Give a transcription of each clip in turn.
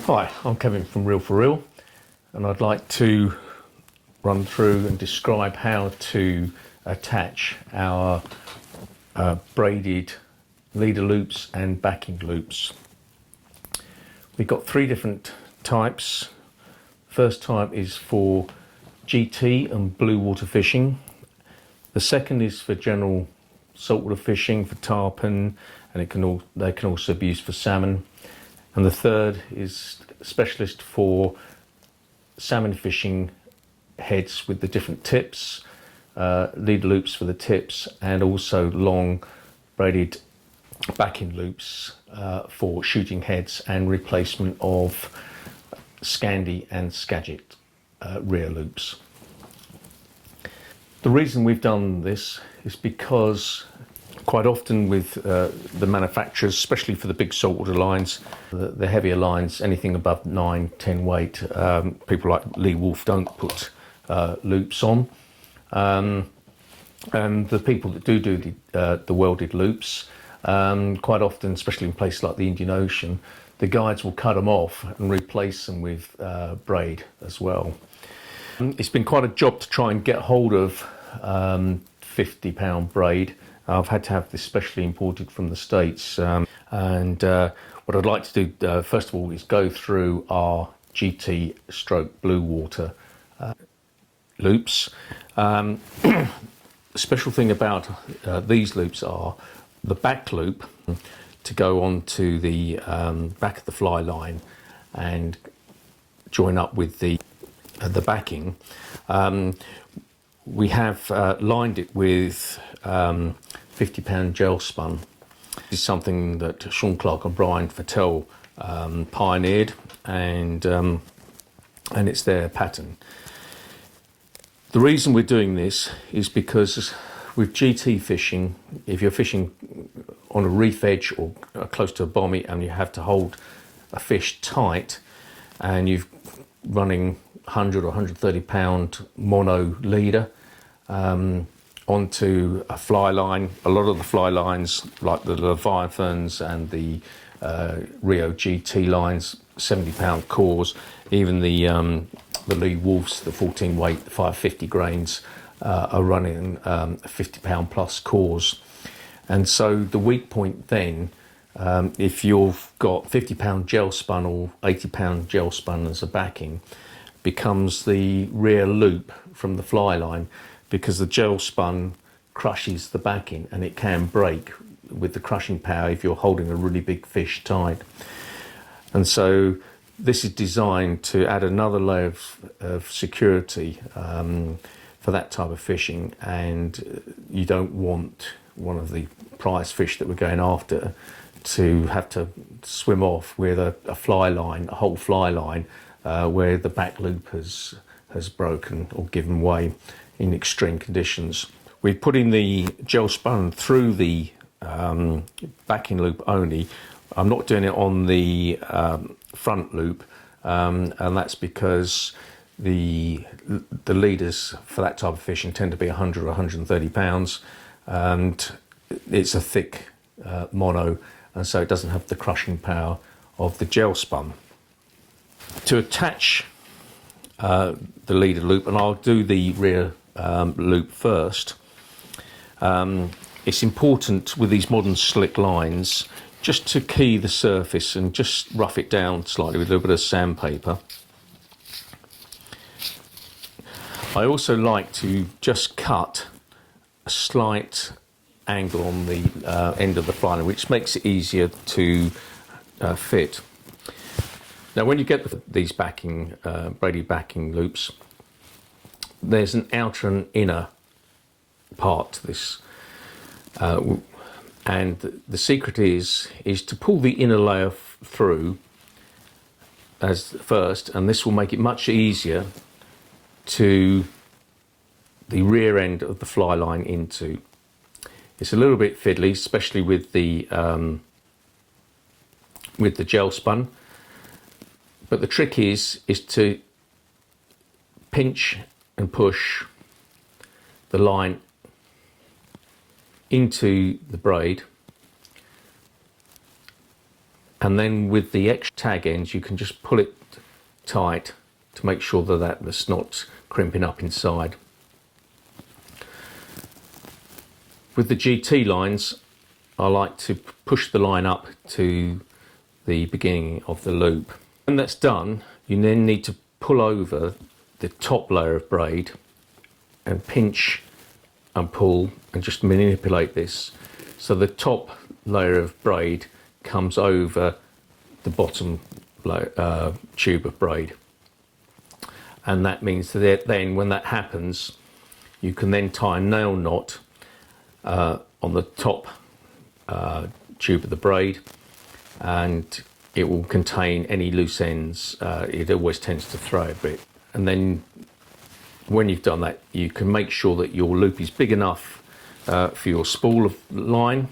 Hi, I'm Kevin from Reel for Reel, and I'd like to run through and describe how to attach our braided leader loops and backing loops. We've got three different types. First type is for GT and Bluewater fishing. The second is for general saltwater fishing, for tarpon, and they can also be used for salmon. And the third is specialist for salmon fishing heads with the different tips, leader loops for the tips, and also long braided backing loops for shooting heads and replacement of Scandi and Skagit rear loops. The reason we've done this is because quite often with the manufacturers, especially for the big saltwater lines, the heavier lines, anything above 9-10 weight, people like Lee Wolf don't put loops on. And the people that do the welded loops, quite often, especially in places like the Indian Ocean, the guides will cut them off and replace them with braid as well. It's been quite a job to try and get hold of 50-pound braid. I've had to have this specially imported from the States. What I'd like to do, first of all, is go through our GT stroke Bluewater loops. The special thing about these loops are the back loop to go onto the back of the fly line and join up with the backing. We have lined it with 50-pound gel spun. This is something that Sean Clark and Brian Fattel pioneered, and it's their pattern. The reason we're doing this is because with GT fishing, if you're fishing on a reef edge or close to a bommy and you have to hold a fish tight and you're running 100 or 130 pound mono leader onto a fly line. A lot of the fly lines, like the Leviathans and the Rio GT lines, 70-pound cores, even the Lee Wolves, the 14 weight, 550 grains, are running 50-pound plus cores. And so the weak point then, if you've got 50-pound gel spun or 80-pound gel spun as a backing, becomes the rear loop from the fly line, because the gel spun crushes the backing and it can break with the crushing power if you're holding a really big fish tight. And so this is designed to add another layer of security for that type of fishing, and you don't want one of the prize fish that we're going after to have to swim off with a fly line, a whole fly line, where the back loop has broken or given way in extreme conditions. We're putting the gel spun through the backing loop only. I'm not doing it on the front loop, and that's because the leaders for that type of fishing tend to be 100 or 130 pounds, and it's a thick mono, and so it doesn't have the crushing power of the gel spun. To attach the leader loop, and I'll do the rear loop first, it's important with these modern slick lines just to key the surface and just rough it down slightly with a little bit of sandpaper. I also like to just cut a slight angle on the end of the fly line, which makes it easier to fit. Now, when you get these backing, braided backing loops, there's an outer and inner part to this. And the secret is to pull the inner layer through as first, and this will make it much easier to the rear end of the fly line into. It's a little bit fiddly, especially with the gel spun. But the trick is to pinch and push the line into the braid And then with the extra tag ends, you can just pull it tight to make sure that that's not crimping up inside. With the GT lines, I like to push the line up to the beginning of the loop. When that's done, you then need to pull over the top layer of braid and pinch and pull and just manipulate this so the top layer of braid comes over the bottom tube of braid. And that means that then when that happens, you can then tie a nail knot on the top tube of the braid, and it will contain any loose ends. It always tends to throw a bit. And then when you've done that, you can make sure that your loop is big enough for your spool of line.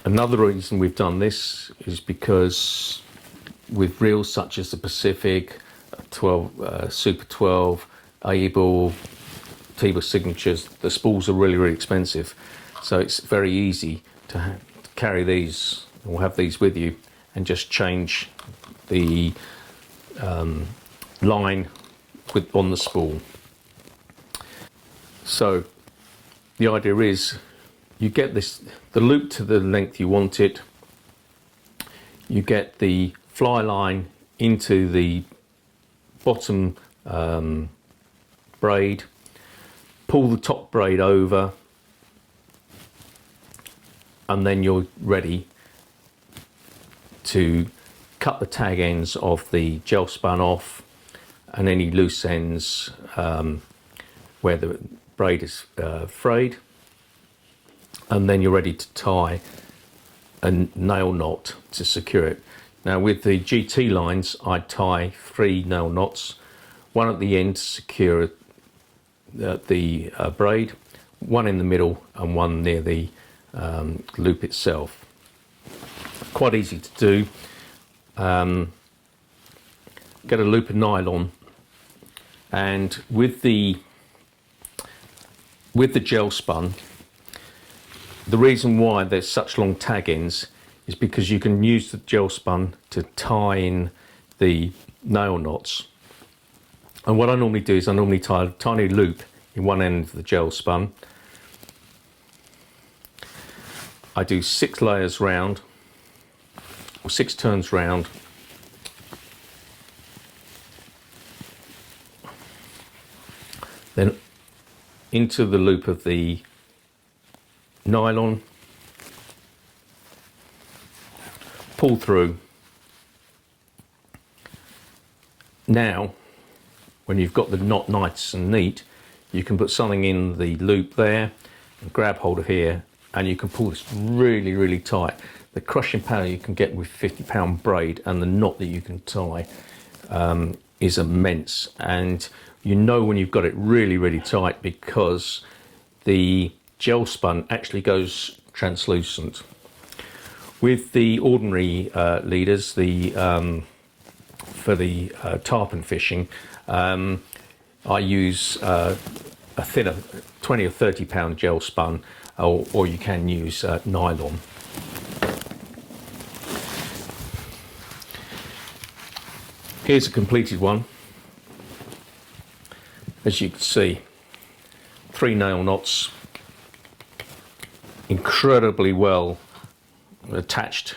Another reason we've done this is because with reels such as the Pacific, 12, Super 12, Able, T-Bus signatures, the spools are really expensive. So it's very easy to carry these or have these with you and just change the line on the spool. So the idea is you get the loop to the length you want it, you get the fly line into the bottom braid, pull the top braid over, and then you're ready to cut the tag ends of the gel spun off and any loose ends where the braid is frayed, and then you're ready to tie a nail knot to secure it. Now with the GT lines, I tie 3 nail knots, one at the end to secure the braid, one in the middle and one near the loop itself. Quite easy to do. Get a loop of nylon, and with the gel spun, the reason why there's such long tag ends is because you can use the gel spun to tie in the nail knots. And what I normally do is I normally tie a tiny loop in one end of the gel spun. I do 6 layers round, or 6 turns round. Then into the loop of the nylon, pull through. Now, when you've got the knot nice and neat, you can put something in the loop there and grab hold of here, and you can pull this really tight. The crushing power you can get with 50-pound braid and the knot that you can tie is immense. And you know when you've got it really tight because the gel spun actually goes translucent. With the ordinary leaders, for the tarpon fishing, I use a thinner 20 or 30-pound gel spun, or you can use nylon. Here's a completed one. As you can see, 3 nail knots, incredibly well attached.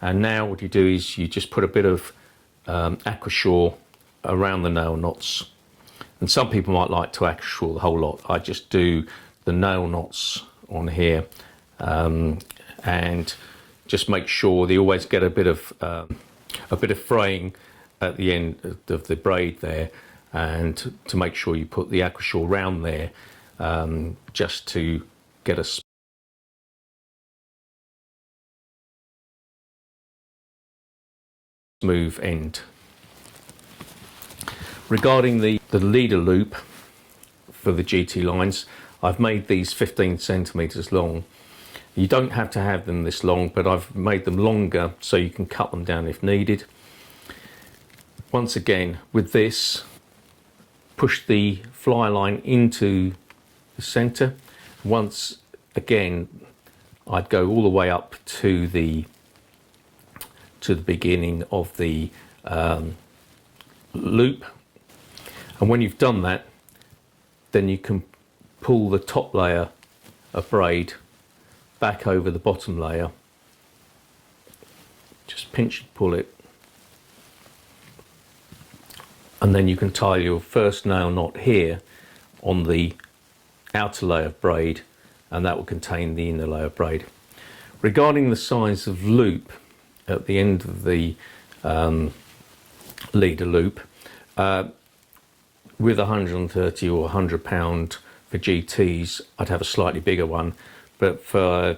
And now what you do is you just put a bit of aquashore around the nail knots. And some people might like to aquashore the whole lot. I just do the nail knots on here, and just make sure they always get a bit of fraying at the end of the braid there, and to make sure you put the aquashore around there, just to get a smooth end. Regarding the leader loop for the GT lines, I've made these 15 centimeters long. You don't have to have them this long, but I've made them longer so you can cut them down if needed. Once again, with this, push the fly line into the center. Once again, I'd go all the way up to the to the beginning of the loop. And when you've done that, then you can pull the top layer of braid back over the bottom layer. Just pinch and pull it. And then you can tie your first nail knot here on the outer layer of braid, and that will contain the inner layer of braid. Regarding the size of loop at the end of the leader loop, with 130 or 100 pound for GTs, I'd have a slightly bigger one, but for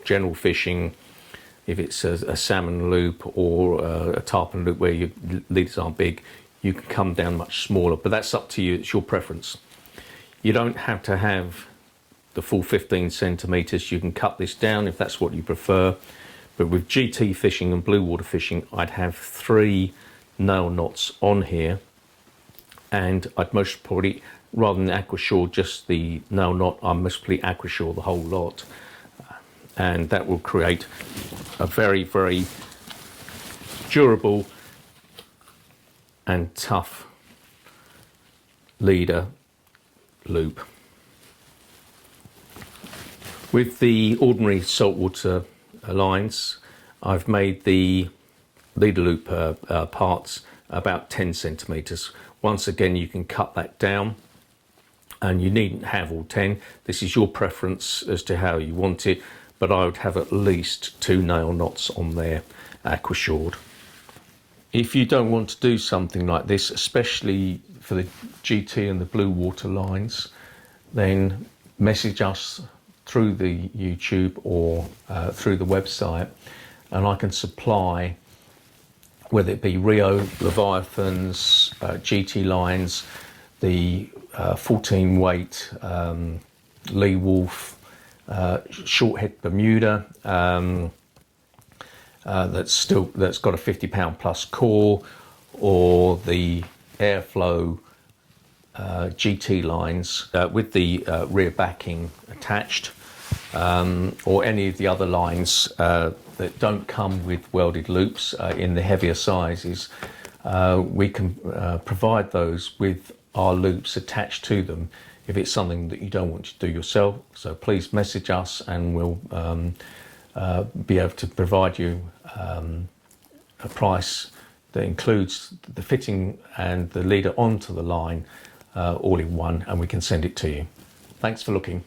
general fishing, if it's a salmon loop or a tarpon loop where your leaders aren't big, you can come down much smaller, but that's up to you, it's your preference. You don't have to have the full 15 centimeters. You can cut this down if that's what you prefer. But with GT fishing and blue water fishing, I'd have 3 nail knots on here, and I'd most probably, rather than aquashore just the nail knot, I'd most probably aquashore the whole lot, and that will create a very, very durable and tough leader loop. With the ordinary saltwater lines, I've made the leader loop parts about 10 centimeters. Once again, you can cut that down, and you needn't have all 10. This is your preference as to how you want it, but I would have at least 2 nail knots on there, aquashored. If you don't want to do something like this, especially for the GT and the blue water lines, then message us through the YouTube or through the website, and I can supply, whether it be Rio, Leviathans, GT lines, the 14 weight Lee Wolf, short head Bermuda, that's got a 50 pound plus core, or the Airflow GT lines with the rear backing attached, or any of the other lines that don't come with welded loops in the heavier sizes. We can provide those with our loops attached to them if it's something that you don't want to do yourself. So please message us, and we'll be able to provide you a price that includes the fitting and the leader onto the line all in one, and we can send it to you. Thanks for looking.